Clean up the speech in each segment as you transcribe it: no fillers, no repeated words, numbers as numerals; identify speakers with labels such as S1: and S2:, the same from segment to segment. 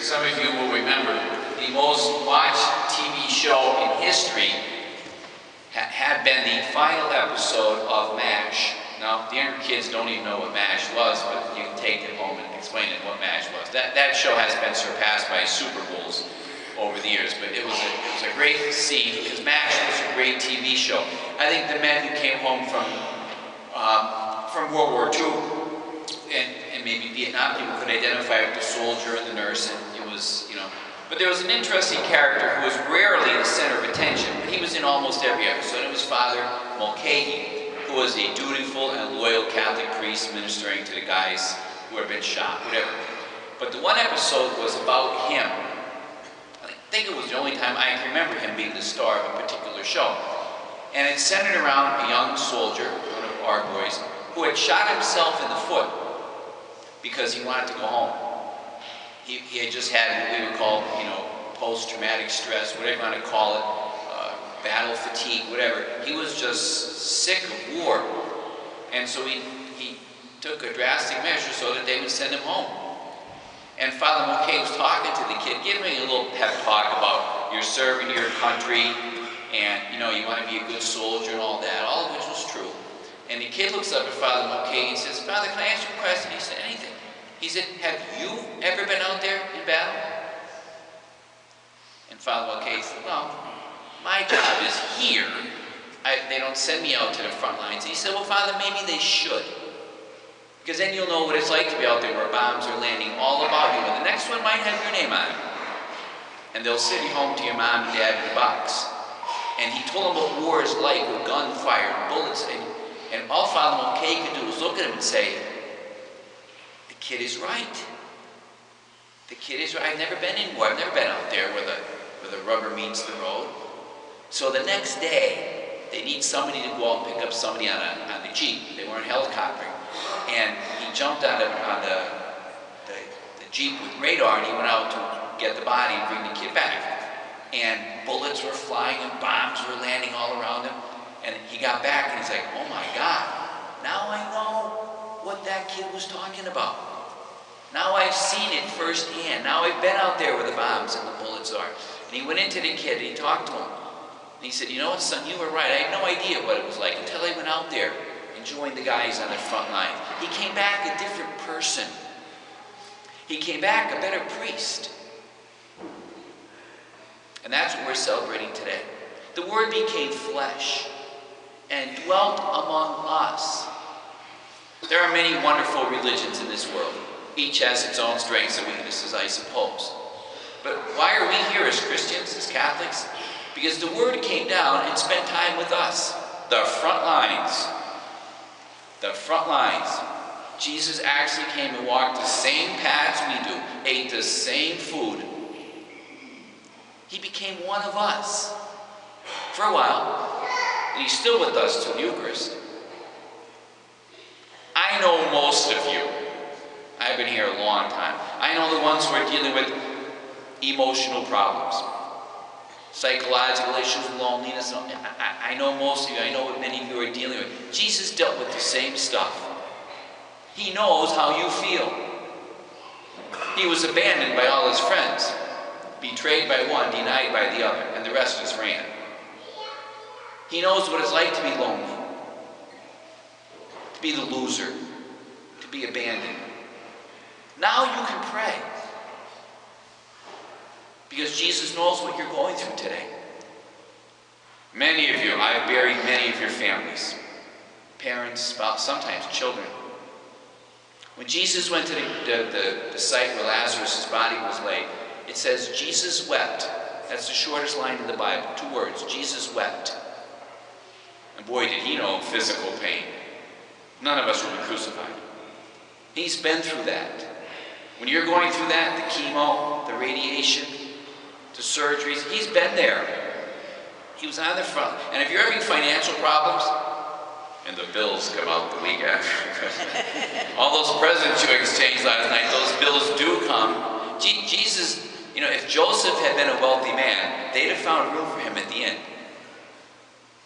S1: some of you will remember, the most watched TV show in history had been the final episode of MASH. Now, the younger kids don't even know what MASH was, but you can take it home and explain it what MASH was. That show has been surpassed by Super Bowls over the years, but it was a great scene because MASH was a great TV show. I think the men who came home from World War II and maybe Vietnam people could identify with the soldier and the nurse, and it was, but there was an interesting character who was rarely the center of attention, but he was in almost every episode. It was Father Mulcahy, who was a dutiful and loyal Catholic priest ministering to the guys who had been shot, whatever. But the one episode was about him. I think it was the only time I can remember him being the star of a particular show. And it centered around a young soldier, one of our boys, who had shot himself in the foot because he wanted to go home. He had just had what we would call, post-traumatic stress, whatever you want to call it, battle fatigue, whatever. He was just sick of war. And so he took a drastic measure so that they would send him home. And Father Mulcahy was talking to the kid, giving him a little pep talk about you're serving your country, and you want to be a good soldier and all that, all of which was true. And the kid looks up at Father Mulcahy and says, "Father, can I ask you a question?" He said, "Anything." He said, "Have you ever been out there in battle?" And Father Mulcahy said, "Well, my job is here. They don't send me out to the front lines." He said, "Well, Father, maybe they should. Because then you'll know what it's like to be out there where bombs are landing all about you. And the next one might have your name on it. And they'll send you home to your mom and dad in a box." And he told them what war is like with gunfire and bullets. And all Father Mulcahy could do was look at him and say, "The kid is right. The kid is right. I've never been in war. I've never been out there where the rubber meets the road." So the next day, they need somebody to go out and pick up somebody on the Jeep. They weren't helicoptering. And he jumped on the Jeep with radar, and he went out to get the body and bring the kid back. And bullets were flying and bombs were landing all around him. And he got back and he's like, "Oh my God, now I know what that kid was talking about. Now I've seen it firsthand. Now I've been out there where the bombs and the bullets are." And he went into the kid and he talked to him. And he said, "You know what, son, you were right. I had no idea what it was like until I went out there and joined the guys on the front line." He came back a different person. He came back a better priest. And that's what we're celebrating today. The Word became flesh and dwelt among us. There are many wonderful religions in this world. Each has its own strengths and weaknesses, I suppose. But why are we here as Christians, as Catholics? Because the Word came down and spent time with us. The front lines. The front lines. Jesus actually came and walked the same paths we do, ate the same food. He became one of us for a while, and he's still with us till the Eucharist. I know most of you. I've been here a long time. I know the ones who are dealing with emotional problems, psychological issues, loneliness. I know most of you. I know what many of you are dealing with. Jesus dealt with the same stuff. He knows how you feel. He was abandoned by all his friends, betrayed by one, denied by the other, and the rest just ran. He knows what it's like to be lonely, to be the loser, to be abandoned. Now you can pray, because Jesus knows what you're going through today. Many of you, I've buried many of your families, parents, spouse, sometimes children. When Jesus went to the site where Lazarus' body was laid, it says Jesus wept. That's the shortest line in the Bible. 2 words, Jesus wept. And boy, did he know physical pain. None of us will be crucified. He's been through that. When you're going through that, the chemo, the radiation, the surgeries, he's been there. He was on the front. And if you're having financial problems, and the bills come out the week after, all those presents you exchanged last night, those bills do come. Jesus, if Joseph had been a wealthy man, they'd have found room for him at the end.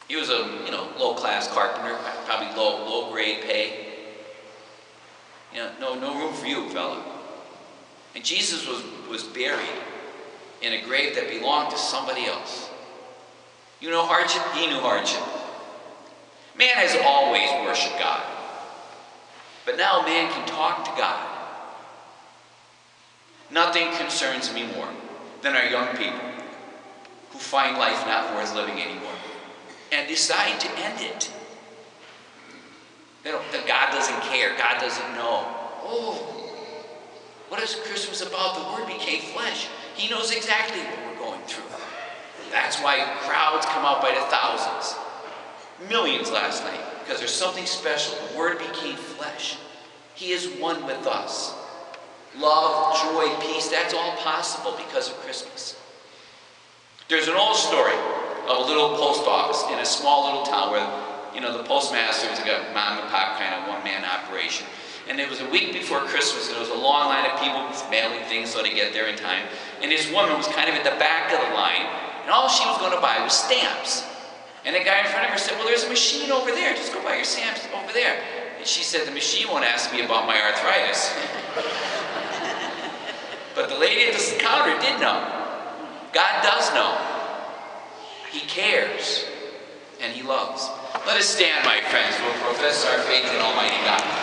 S1: He was a, low-class carpenter, probably low-grade pay. No room for you, fella. And Jesus was who was buried in a grave that belonged to somebody else. You know hardship? He knew hardship. Man has always worshiped God. But now man can talk to God. Nothing concerns me more than our young people who find life not worth living anymore and decide to end it. That God doesn't care. God doesn't know. Oh, what is Christmas about? The Word became flesh. He knows exactly what we're going through. That's why crowds come out by the thousands. Millions last night. Because there's something special. The Word became flesh. He is one with us. Love, joy, peace, that's all possible because of Christmas. There's an old story of a little post office in a small little town where, the postmaster was like a mom and pop kind of one-man operation. And it was a week before Christmas, and there was a long line of people mailing things so they get there in time. And this woman was kind of at the back of the line, and all she was going to buy was stamps. And the guy in front of her said, well, there's a machine over there. Just go buy your stamps over there. And she said, the machine won't ask me about my arthritis. But the lady at the counter did know. God does know. He cares. And He loves. Let us stand, my friends. We'll profess our faith in Almighty God.